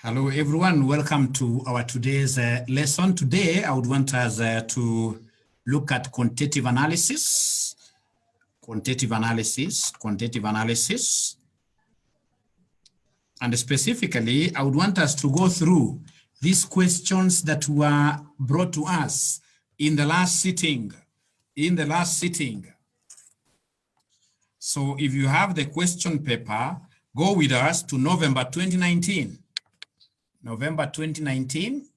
Hello everyone, welcome to our today's lesson. Today I would want us to look at quantitative analysis. And specifically, I would want us to go through these questions that were brought to us in the last sitting. So if you have the question paper, go with us to November 2019. November 2019.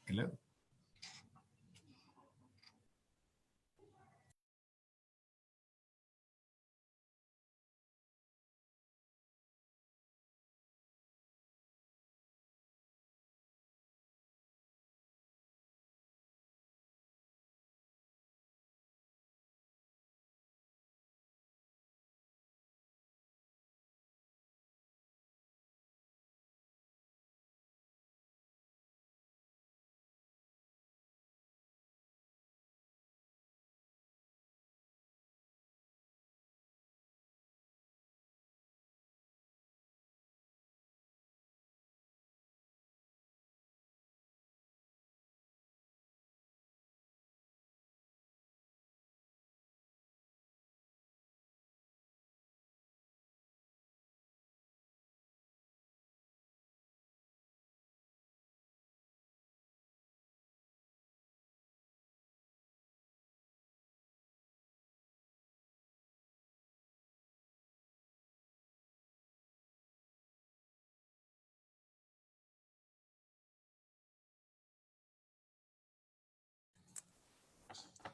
Hello.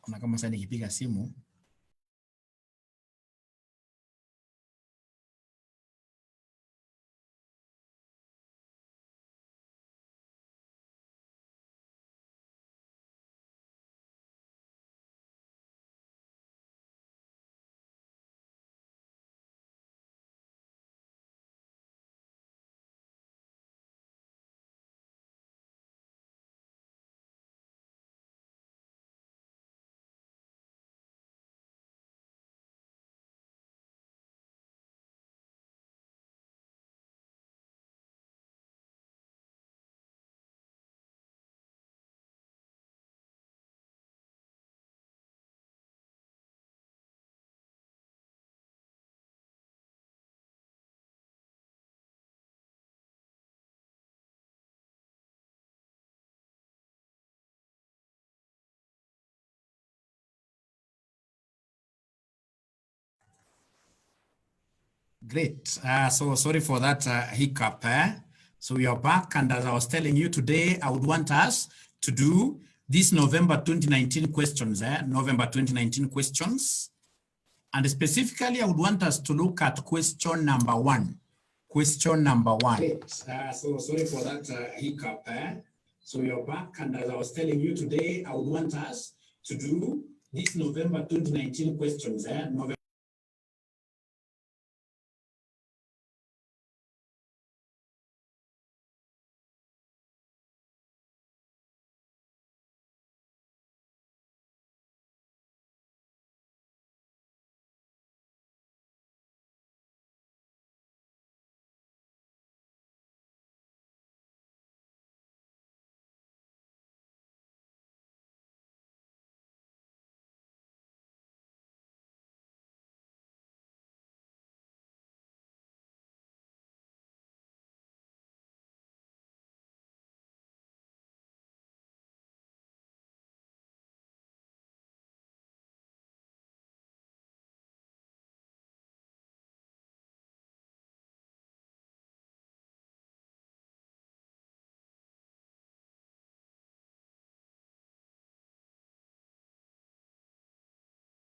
Kuna kama sasa nikipiga simu. Great. So sorry for that hiccup. So we are back, and as I was telling you today, I would want us to do these November 2019 questions. November 2019 questions. And specifically, I would want us to look at question number one. Question number one. Great. So sorry for that hiccup. So we are back, and as I was telling you today, I would want us to do these November 2019 questions.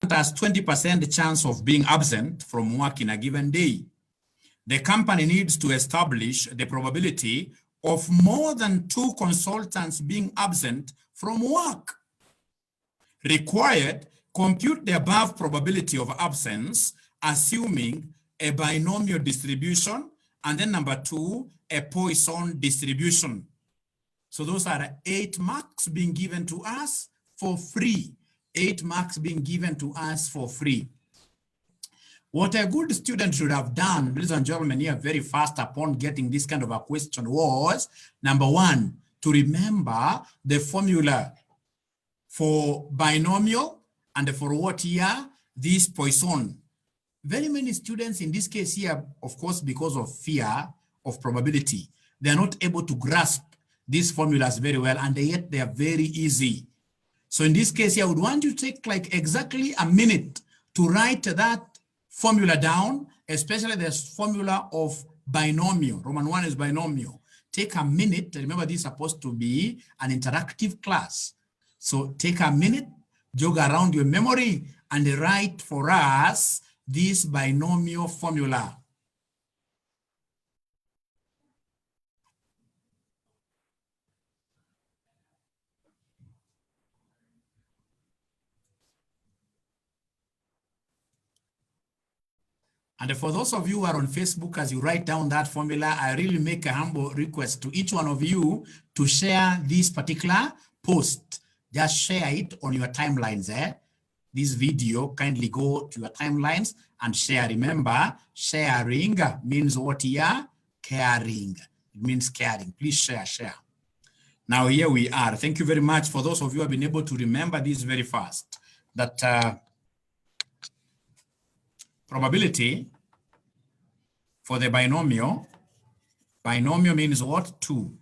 Has 20% chance of being absent from work in a given day. The company needs to establish the probability of more than 2 consultants being absent from work. Required, compute the above probability of absence, assuming a binomial distribution, and then number 2, a Poisson distribution. So those are 8 marks being given to us for free. 8 marks being given to us for free. What a good student should have done, ladies and gentlemen, here very fast upon getting this kind of a question was, number one, to remember the formula for binomial and for what here, this Poisson. Very many students in this case here, of course, because of fear of probability, they are not able to grasp these formulas very well, and yet they are very easy. So in this case here, I would want you to take like exactly a minute to write that formula down, especially this formula of binomial. Roman 1 is binomial. Take a minute. Remember, this is supposed to be an interactive class. So take a minute, jog around your memory, and write for us this binomial formula. And for those of you who are on Facebook, as you write down that formula, I really make a humble request to each one of you to share this particular post. Just share it on your timelines. This video, kindly go to your timelines and share. Remember, sharing means what here? Caring. It means caring. Please share. Now here we are. Thank you very much for those of you who have been able to remember this very fast. That probability for the binomial means what? Two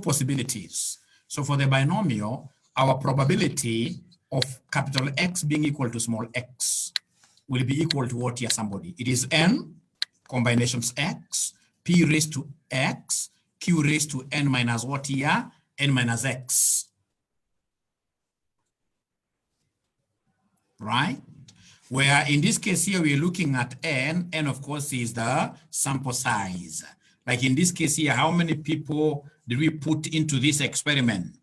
possibilities. So for the binomial, our probability of capital X being equal to small x will be equal to what here, somebody? It is n combinations x, p raised to x, q raised to n minus what here? N minus x. Right? Where in this case here, we're looking at n of course is the sample size. Like in this case here, how many people did we put into this experiment?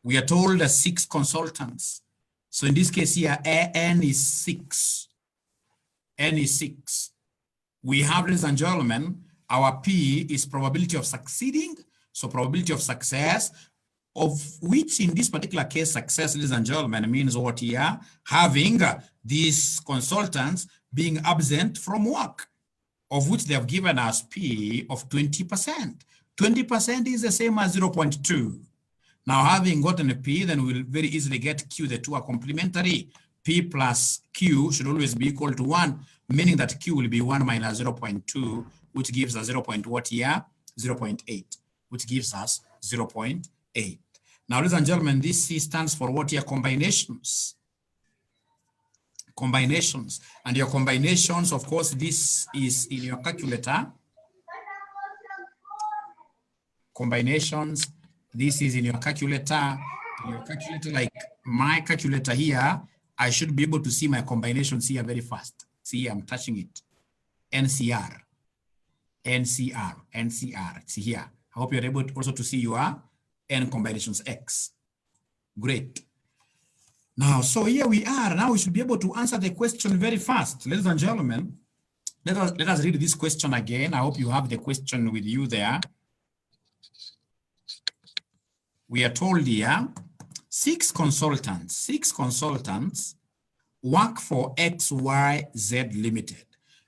We are told 6 consultants. So in this case here, n is 6. N is 6. We have, ladies and gentlemen, our P is probability of succeeding. So probability of success, of which in this particular case, success, ladies and gentlemen, means what here? Having these consultants being absent from work, of which they have given us P of 20%. 20% is the same as 0.2. Now, having gotten a P, then we'll very easily get Q. The two are complementary. P plus Q should always be equal to 1, meaning that Q will be 1 minus 0.2, which gives us 0.8, which gives us 0.8. Now, ladies and gentlemen, this C stands for what here? Combinations. Combinations. And your combinations, of course, this is in your calculator. Combinations, this is in your calculator. Your calculator, like my calculator here, I should be able to see my combinations here very fast. See, I'm touching it. NCR. It's here. I hope you're able also to see your n combinations x. Great. Now, so here we are. Now we should be able to answer the question very fast. Ladies and gentlemen, let us read this question again. I hope you have the question with you there. We are told here, 6 consultants work for XYZ Limited.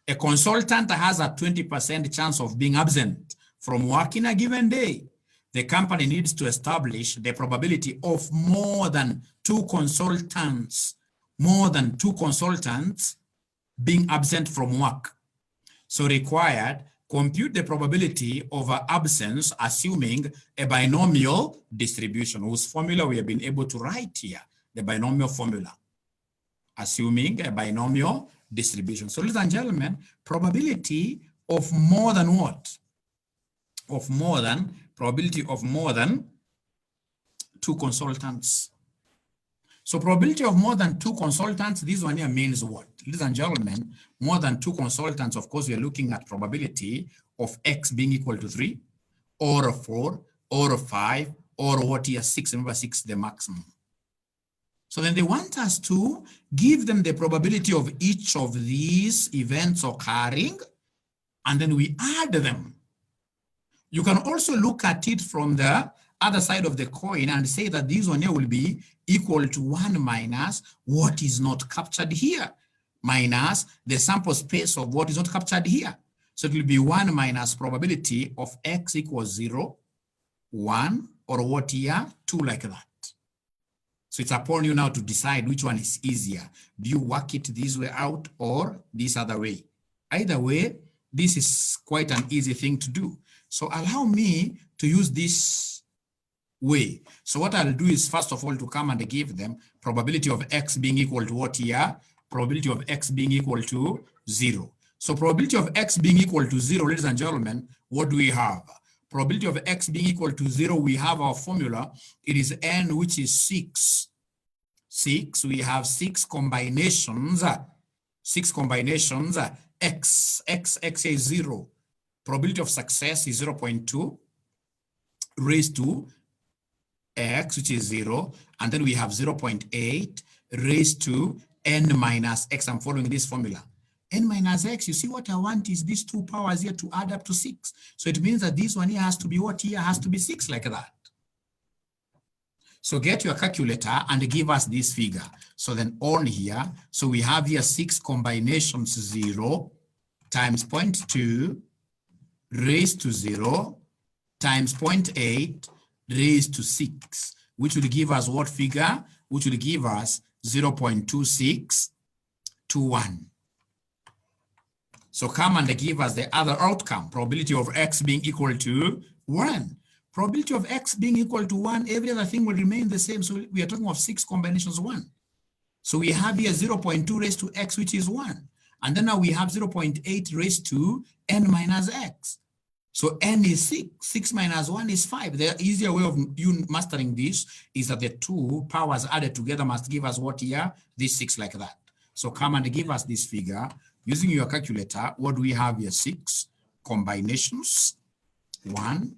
A consultant has a 20% chance of being absent from work in a given day. The company needs to establish the probability of more than two consultants being absent from work. So required, compute the probability of absence assuming a binomial distribution, whose formula we have been able to write here, the binomial formula, assuming a binomial distribution. So ladies and gentlemen, probability of more than what? Probability of more than 2 consultants. So probability of more than 2 consultants, this one here means what? Ladies and gentlemen, more than 2 consultants, of course, we are looking at probability of X being equal to 3, or 4, or 5, or what here, 6, remember 6 the maximum. So then they want us to give them the probability of each of these events occurring, and then we add them. You can also look at it from the other side of the coin and say that this one here will be equal to 1 minus what is not captured here. minus the sample space of what is not captured here. So it will be 1 minus probability of x equals 0, 1, or what here, 2, like that. So it's upon you now to decide which one is easier. Do you work it this way out or this other way? Either way, this is quite an easy thing to do. So allow me to use this way. So what I'll do is, first of all, to come and give them probability of x being equal to what here? Probability of x being equal to 0. So probability of x being equal to 0, ladies and gentlemen, what do we have? Probability of x being equal to 0, we have our formula. It is n, which is 6. 6, we have 6 combinations. 6 combinations. X is 0. Probability of success is 0.2 raised to x, which is 0. And then we have 0.8 raised to n minus x. I'm following this formula. N minus x, you see what I want is these two powers here to add up to 6. So it means that this one here has to be what here? Has to be 6, like that. So get your calculator and give us this figure. So then on here, so we have here 6 combinations, 0 times 0.2 raised to 0 times 0.8 raised to 6, which will give us what figure? Which will give us 0.2621. So come and give us the other outcome, probability of x being equal to 1. Probability of x being equal to 1, every other thing will remain the same. So we are talking of 6 combinations 1. So we have here 0.2 raised to x, which is 1. And then now we have 0.8 raised to n minus x. So n is 6. 6 minus 1 is 5. The easier way of you mastering this is that the two powers added together must give us what here? This 6, like that. So come and give us this figure. Using your calculator, what do we have here? 6 combinations. 1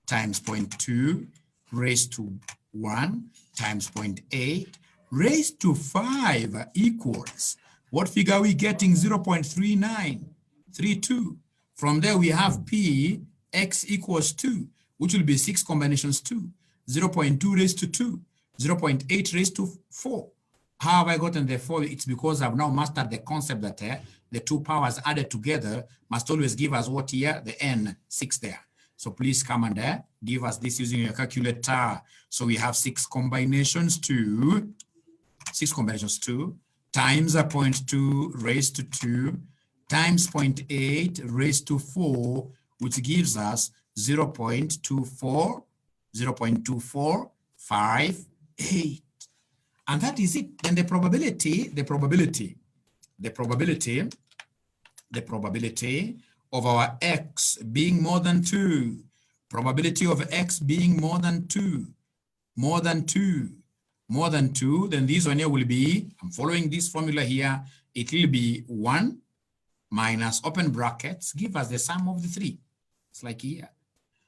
times 0.2 raised to 1 times 0.8 raised to 5 equals, what figure are we getting? 0.3932. From there we have p x equals 2, which will be 6 combinations 2. 0.2 raised to 2, 0.8 raised to 4. How have I gotten the 4? It's because I've now mastered the concept that the two powers added together must always give us what here? The n, 6 there. So please come and give us this using your calculator. So we have 6 combinations 2, 6 combinations 2 times a 0.2 raised to 2 times 0.8 raised to 4, which gives us 0.2458. And that is it. Then the probability of our x being more than 2, probability of x being more than 2, then this one here will be, I'm following this formula here, it will be 1 minus open brackets, give us the sum of the 3. It's like here.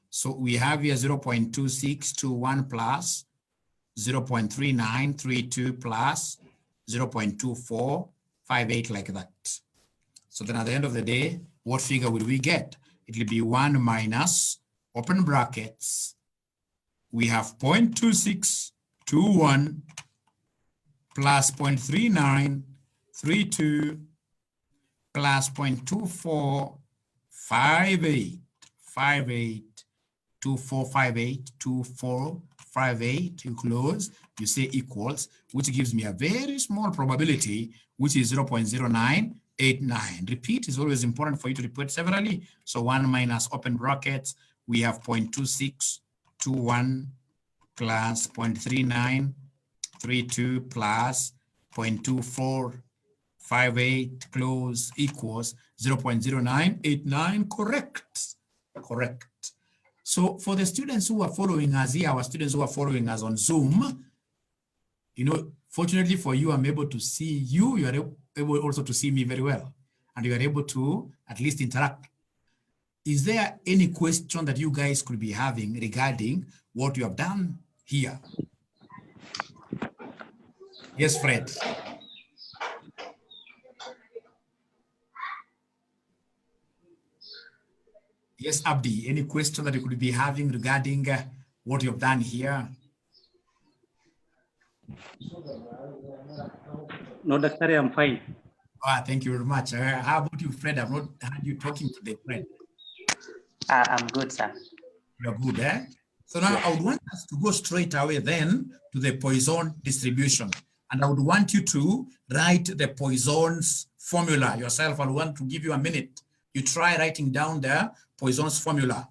So we have here 0.2621 plus 0.3932 plus 0.2458, like that. So then at the end of the day, what figure will we get? It will be 1 minus open brackets. We have 0.2621 plus 0.3932 plus 0.2458, 2458, you close, you say equals, which gives me a very small probability, which is 0.0989. Repeat is always important for you to repeat severally. So 1 minus open brackets, we have 0.2621 plus 0.3932 plus 0.2458 close equals 0.0989. Correct. So for the students who are following us here, our students who are following us on Zoom, you know, fortunately for you, I'm able to see you. You are able also to see me very well, and you are able to at least interact. Is there any question that you guys could be having regarding what you have done here? Yes, Fred. Yes, Abdi, any question that you could be having regarding what you've done here? No, Doctor, I'm fine. Thank you very much. How about you, Fred? I've not heard you talking today, Fred. I'm good, sir. You're good, eh? So now I would want us to go straight away then to the Poisson distribution. And I would want you to write the Poisson's formula yourself. I want to give you a minute. You try writing down the Poisson's formula.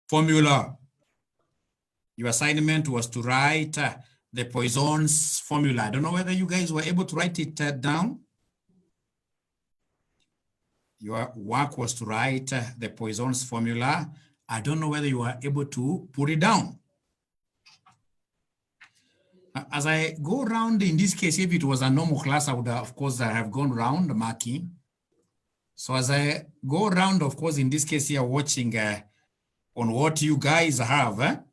Formula. Your assignment was to write the Poisson's formula. I don't know whether you guys were able to write it down. Your work was to write the Poisson's formula. I don't know whether you were able to put it down. As I go around, in this case, if it was a normal class, I would, of course, I have gone around marking. So as I go around, of course, in this case here, watching on what you guys have,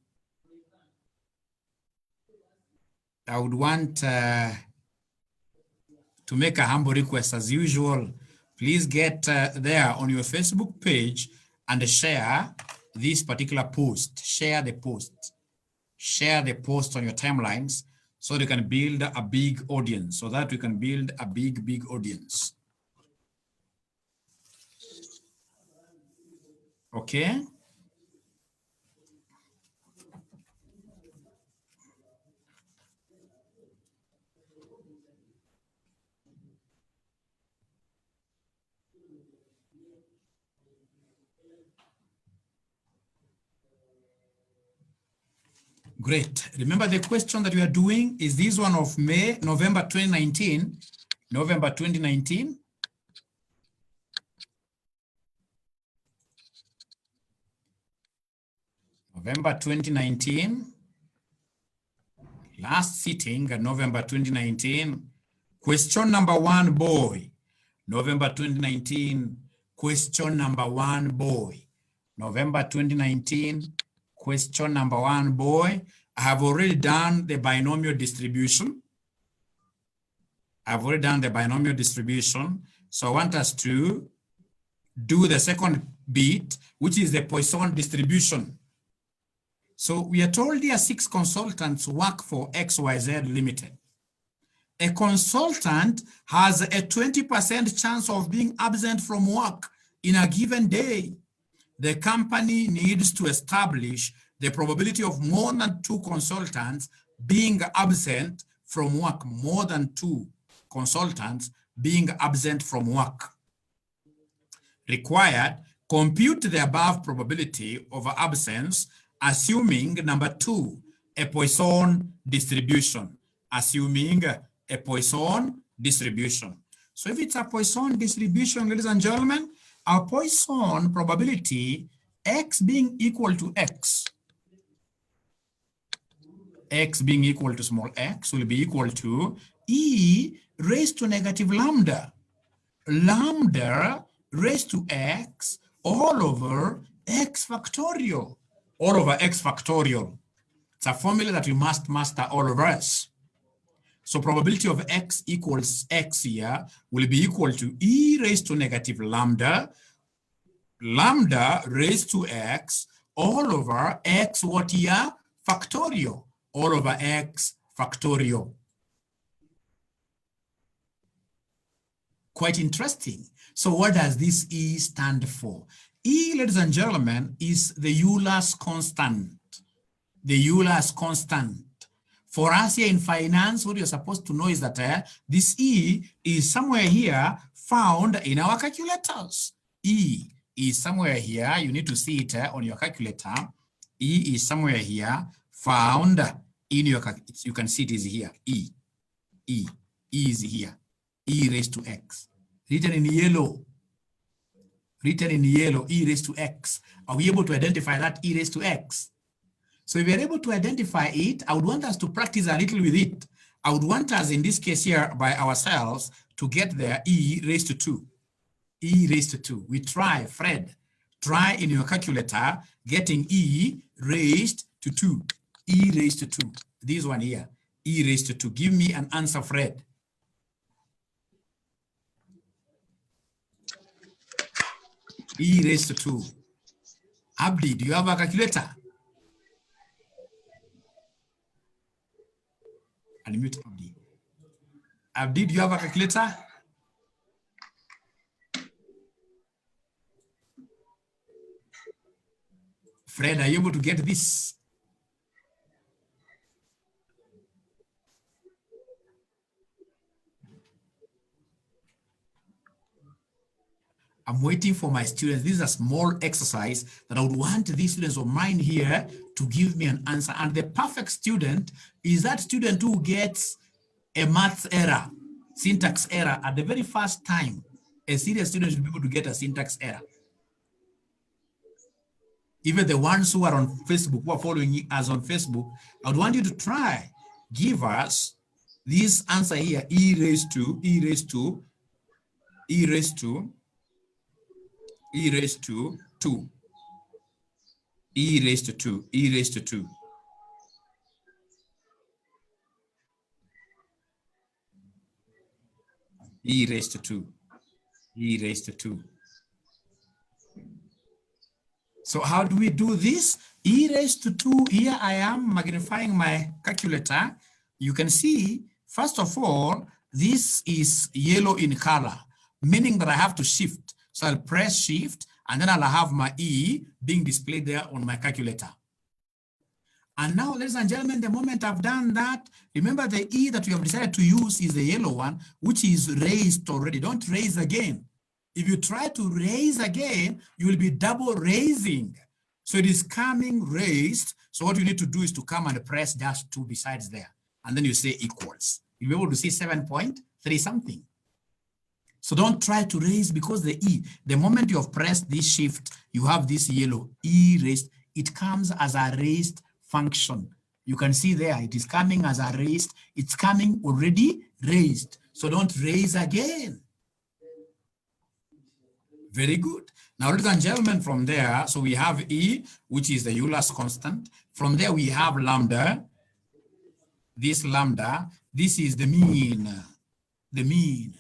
I would want to make a humble request as usual. Please get there on your Facebook page and share this particular post. Share the post. Share the post on your timelines so they can build a big audience, so that we can build a big audience. Okay. Great. Remember the question that we are doing is this one of November 2019. November 2019. November 2019. Last sitting, November 2019. Question number 1, boy. November 2019. Question number 1, boy. November 2019. Question number 1, boy. I have already done the binomial distribution. I've already done the binomial distribution. So I want us to do the second bit, which is the Poisson distribution. So we are told here 6 consultants work for XYZ Limited. A consultant has a 20% chance of being absent from work in a given day. The company needs to establish the probability of more than 2 consultants being absent from work, more than 2 consultants being absent from work. Required, compute the above probability of absence, assuming number 2, a Poisson distribution. Assuming a Poisson distribution. So if it's a Poisson distribution, ladies and gentlemen, our Poisson probability, x being equal to x being equal to small x, will be equal to e raised to negative lambda. Lambda raised to x all over x factorial. All over x factorial. It's a formula that we must master, all of us. So probability of x equals x here will be equal to e raised to negative lambda, lambda raised to x all over x what here? Factorial. All over x factorial. Quite interesting. So what does this E stand for? E, ladies and gentlemen, is the Eulers constant. The Eulers constant. For us here in finance, what you're supposed to know is that this E is somewhere here found in our calculators. E is somewhere here. You need to see it on your calculator. E is somewhere here found in your calculator. You can see it is here. E is here. E raised to x. Written in yellow. Written in yellow, e raised to x. Are we able to identify that e raised to x? So if we're able to identify it, I would want us to practice a little with it. I would want us, in this case here, by ourselves, to get there e raised to 2. E raised to 2. We try, Fred. Try in your calculator getting e raised to 2. E raised to 2. This one here, e raised to 2. Give me an answer, Fred. E raised to 2. Abdi, do you have a calculator? Unmute Abdi. Abdi, do you have a calculator? Fred, are you able to get this? I'm waiting for my students. This is a small exercise that I would want these students of mine here to give me an answer. And the perfect student is that student who gets a maths error, syntax error at the very first time. A serious student should be able to get a syntax error. Even the ones who are on Facebook, who are following us on Facebook, I would want you to try. give us this answer here, e raised to 2. E raised to 2. E raised to 2. E raised to 2. E raised to 2. E raised to 2. So how do we do this? E raised to 2, here I am magnifying my calculator. You can see, first of all, this is yellow in color, meaning that I have to shift. So I'll press shift, and then I'll have my E being displayed there on my calculator. And now, ladies and gentlemen, the moment I've done that, remember the E that we have decided to use is the yellow one, which is raised already. Don't raise again. If you try to raise again, you will be double raising. So it is coming raised. So what you need to do is to come and press just 2 besides there. And then you say equals. You'll be able to see 7.3 something. So don't try to raise because the E, the moment you have pressed this shift, you have this yellow E raised. It comes as a raised function. You can see there, it is coming as a raised. It's coming already raised. So don't raise again. Very good. Now, ladies and gentlemen, from there, so we have E, which is the Eulers constant. From there, we have lambda. This lambda, this is the mean. The mean.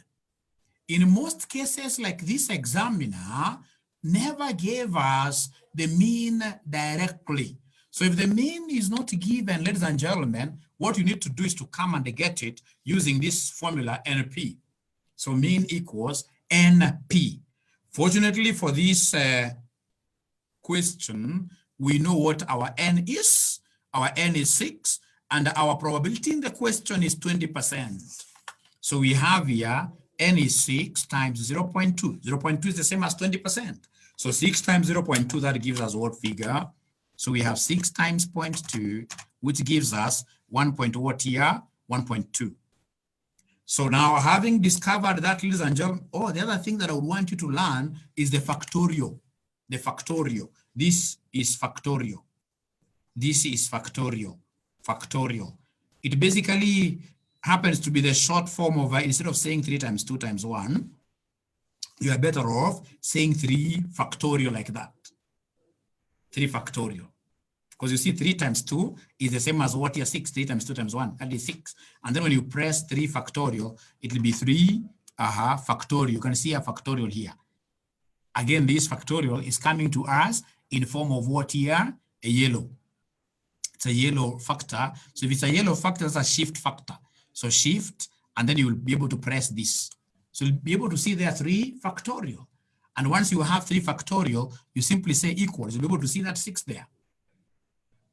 In most cases, like this examiner never gave us the mean directly. So if the mean is not given, ladies and gentlemen, what you need to do is to come and get it using this formula NP. So mean equals NP. Fortunately for this question, we know what our N is. Our N is 6, and our probability in the question is 20%. So we have here N is 6 times 0.2. 0.2 is the same as 20%. So 6 times 0.2, that gives us what figure? So we have 6 times 0.2, which gives us 1 point what here? 1.2. So now, having discovered that, ladies and gentlemen, the other thing that I would want you to learn is the factorial. The factorial. This is factorial. This is factorial. Factorial. It basically happens to be the short form of, instead of saying 3 times 2 times 1, you are better off saying 3 factorial like that. 3 factorial. Because you see 3 times 2 is the same as what here, 6. 3 times 2 times 1, that is 6. And then when you press 3 factorial, it will be 3 factorial. You can see a factorial here. Again, this factorial is coming to us in form of what here? A yellow. It's a yellow factor. So if it's a yellow factor, it's a shift factor. So shift, and then you will be able to press this. So you'll be able to see there 3 factorial. And once you have 3 factorial, you simply say equals. You'll be able to see that 6 there.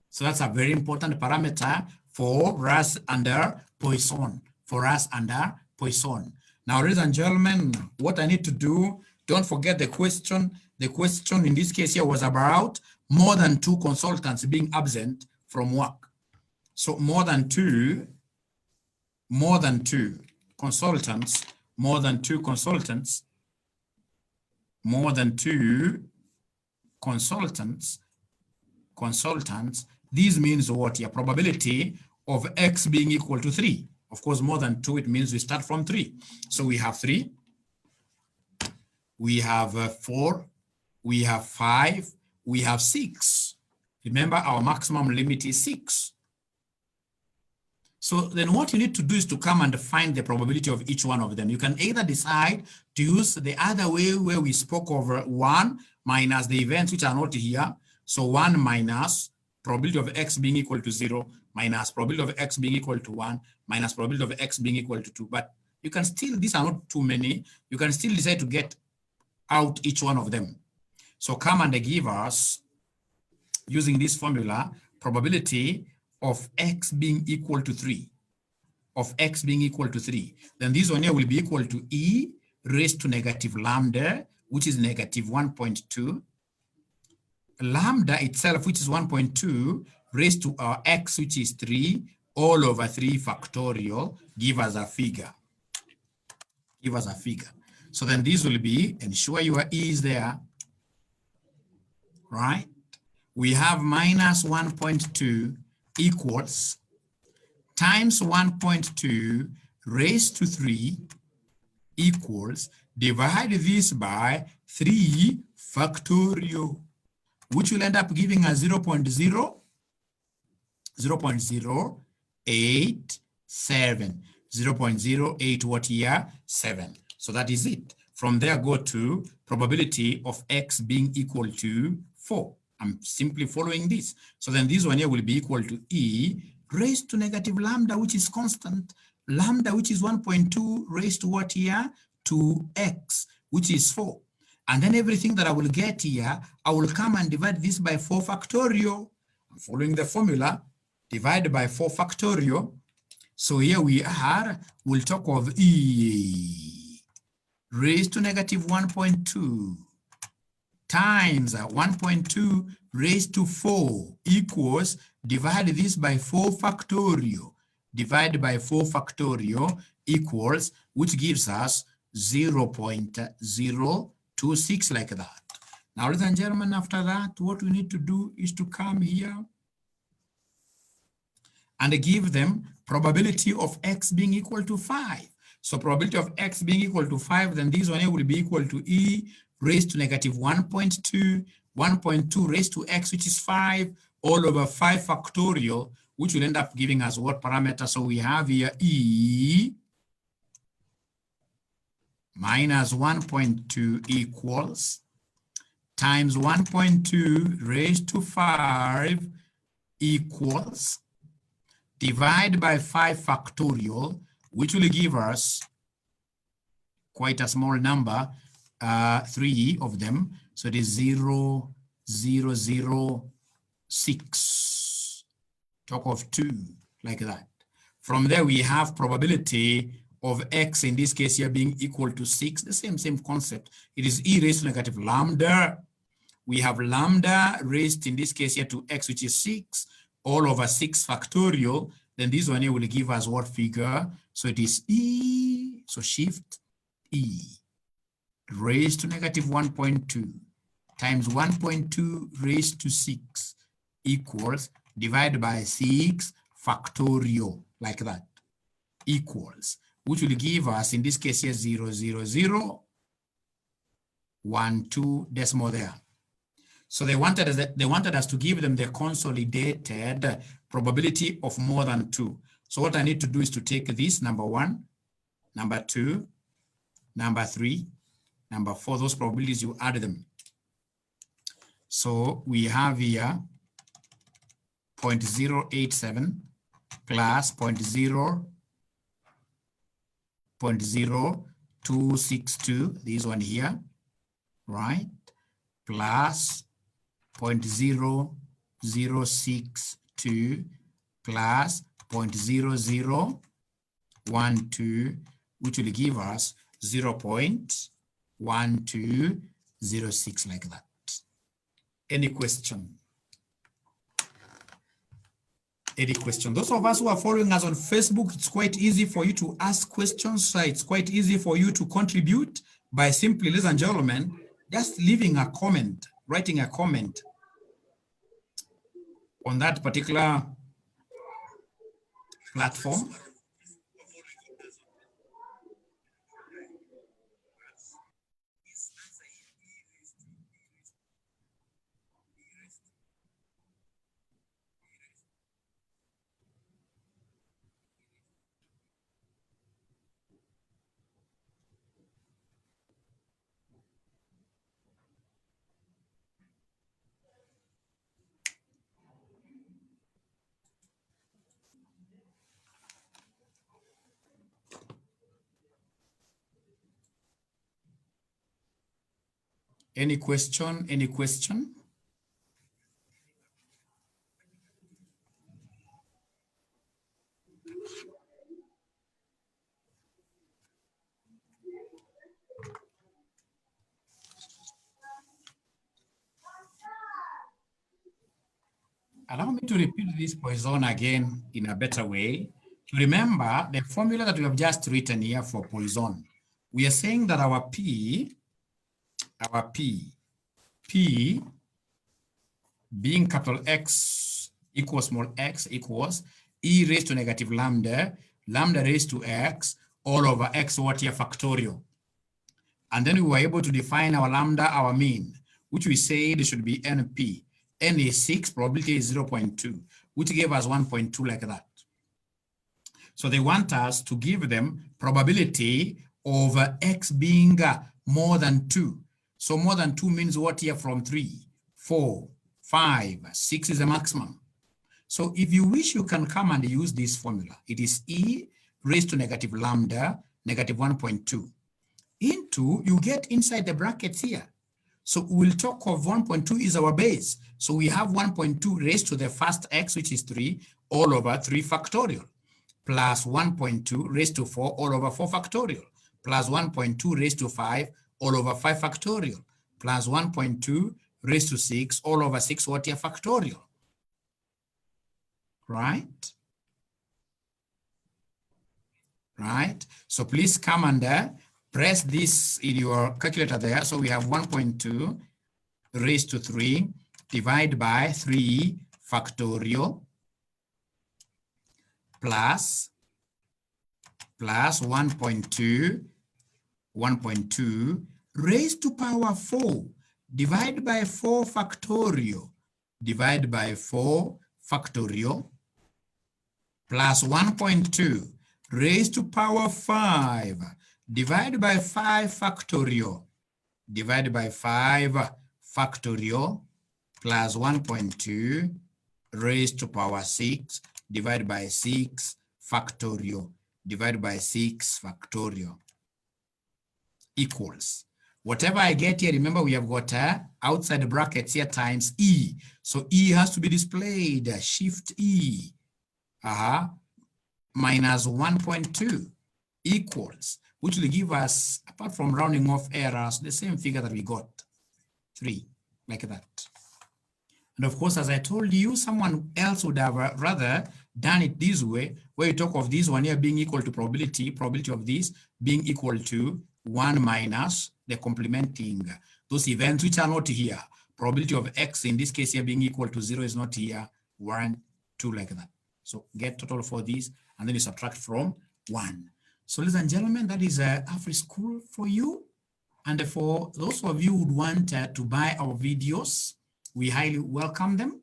So that's a very important parameter for us under Poisson. For us under Poisson. Now, ladies and gentlemen, what I need to do, don't forget the question. The question in this case here was about more than 2 consultants being absent from work. So more than two consultants, this means what here? Probability of X being equal to 3. Of course, more than 2, it means we start from 3. So we have 3, we have 4, we have 5, we have 6. Remember, our maximum limit is 6. So then what you need to do is to come and find the probability of each one of them. You can either decide to use the other way where we spoke of 1 minus the events which are not here. So 1 minus probability of X being equal to 0 minus probability of X being equal to 1 minus probability of X being equal to 2. But you can still, these are not too many. You can still decide to get out each one of them. So come and give us, using this formula, probability of X being equal to 3. Of X being equal to 3. Then this one here will be equal to E raised to negative lambda, which is negative 1.2. Lambda itself, which is 1.2, raised to our X, which is 3, all over 3 factorial, give us a figure. Give us a figure. So then this will be, ensure your E is there, right? We have minus 1.2 equals times 1.2 raised to 3 equals, divide this by 3 factorial, which will end up giving us 0.087. 0.08 what here? 7. So that is it. From there, go to probability of x being equal to 4. I'm simply following this. So then this one here will be equal to e raised to negative lambda, which is constant, lambda, which is 1.2 raised to what here? To x, which is 4. And then everything that I will get here, I will come and divide this by 4 factorial. I'm following the formula, divide by 4 factorial. So here we are, we'll talk of e raised to negative 1.2 times 1.2 raised to 4 equals, divide this by 4 factorial, divide by 4 factorial equals, which gives us 0.026 like that. Now, ladies and gentlemen, after that, what we need to do is to come here and give them probability of x being equal to 5. So probability of x being equal to 5, then this one here will be equal to e raised to negative 1.2, 1.2 raised to x, which is 5, all over 5 factorial, which will end up giving us what parameter? So we have here e minus 1.2 equals times 1.2 raised to 5 equals, divide by 5 factorial, which will give us quite a small number, 3 of them. So it is 0.006. Talk of 2, like that. From there, we have probability of x, in this case here, being equal to 6. The same concept. It is e raised to negative lambda. We have lambda raised, in this case here, to x, which is 6, all over 6 factorial. Then this one here will give us what figure? So it is e, so shift e, raised to negative 1.2 times 1.2 raised to 6 equals, divided by 6 factorial, like that, equals, which will give us, in this case here, 0.00012 decimal there. So they wanted us to give them the consolidated probability of more than 2. So what I need to do is to take this, number 1, number 2, number 3, number 4, those probabilities, you add them. So we have here 0.087 plus 0.0262, this one here, right? Plus 0.0062 plus 0.0012, which will give us 0.1206, like that. Any question? Any question? Those of us who are following us on Facebook, it's quite easy for you to ask questions. It's quite easy for you to contribute by simply, ladies and gentlemen, just leaving a comment, writing a comment on that particular platform. Any question? Any question? Allow me to repeat this Poisson again in a better way. Remember the formula that we have just written here for Poisson. We are saying that our P being capital X equals small x equals e raised to negative lambda, lambda raised to x, all over x what here factorial. And then we were able to define our lambda, our mean, which we said should be NP. N is 6, probability is 0.2, which gave us 1.2 like that. So they want us to give them probability of x being more than 2. So more than 2 means what here from 3, 4, 5, 6 is the maximum. So if you wish, you can come and use this formula. It is e raised to negative lambda, negative 1.2. Into, you get inside the brackets here. So we'll talk of 1.2 is our base. So we have 1.2 raised to the first x, which is 3, all over 3 factorial, plus 1.2 raised to 4, all over 4 factorial, plus 1.2 raised to 5, all over 5 factorial, plus 1.2 raised to 6, all over 6 what here factorial. Right? Right? So please come and press this in your calculator there. So we have 1.2 raised to 3 divided by 3 factorial plus 1.2 raised to power 4 divided by 4 factorial divided by 4 factorial plus 1.2 raised to power 5 divided by 5 factorial divided by 5 factorial plus 1.2 raised to power 6 divided by 6 factorial divided by 6 factorial equals. Whatever I get here, remember we have got outside the brackets here times E. So E has to be displayed, shift E, minus 1.2 equals, which will give us, apart from rounding off errors, the same figure that we got, 3, like that. And of course, as I told you, someone else would have rather done it this way, where you talk of this one here being equal to probability of this being equal to 1 minus the complementing those events which are not here. Probability of x in this case here being equal to 0 is not here, 1, 2 like that. So get total for this, and then you subtract from 1. So ladies and gentlemen, that is Afri School for you. And for those of you who would want to buy our videos, we highly welcome them.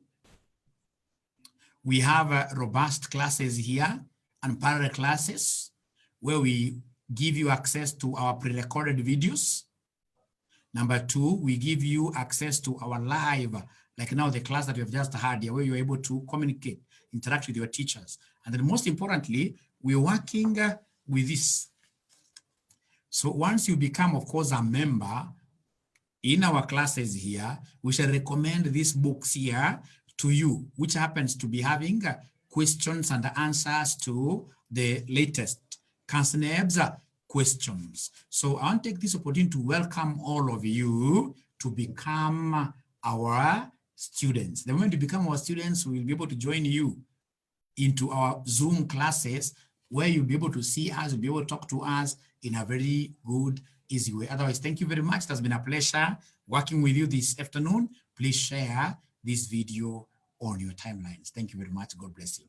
We have robust classes here and parallel classes where we give you access to our pre-recorded videos. Number 2, we give you access to our live, like now the class that we have just had here, where you're able to communicate, interact with your teachers. And then most importantly, we're working with this. So once you become, of course, a member in our classes here, we shall recommend these books here to you, which happens to be having questions and answers to the latest CASNEB's questions. So I want to take this opportunity to welcome all of you to become our students. The moment you become our students, we will be able to join you into our Zoom classes where you'll be able to see us, you'll be able to talk to us in a very good, easy way. Otherwise, thank you very much. It has been a pleasure working with you this afternoon. Please share this video on your timelines. Thank you very much. God bless you.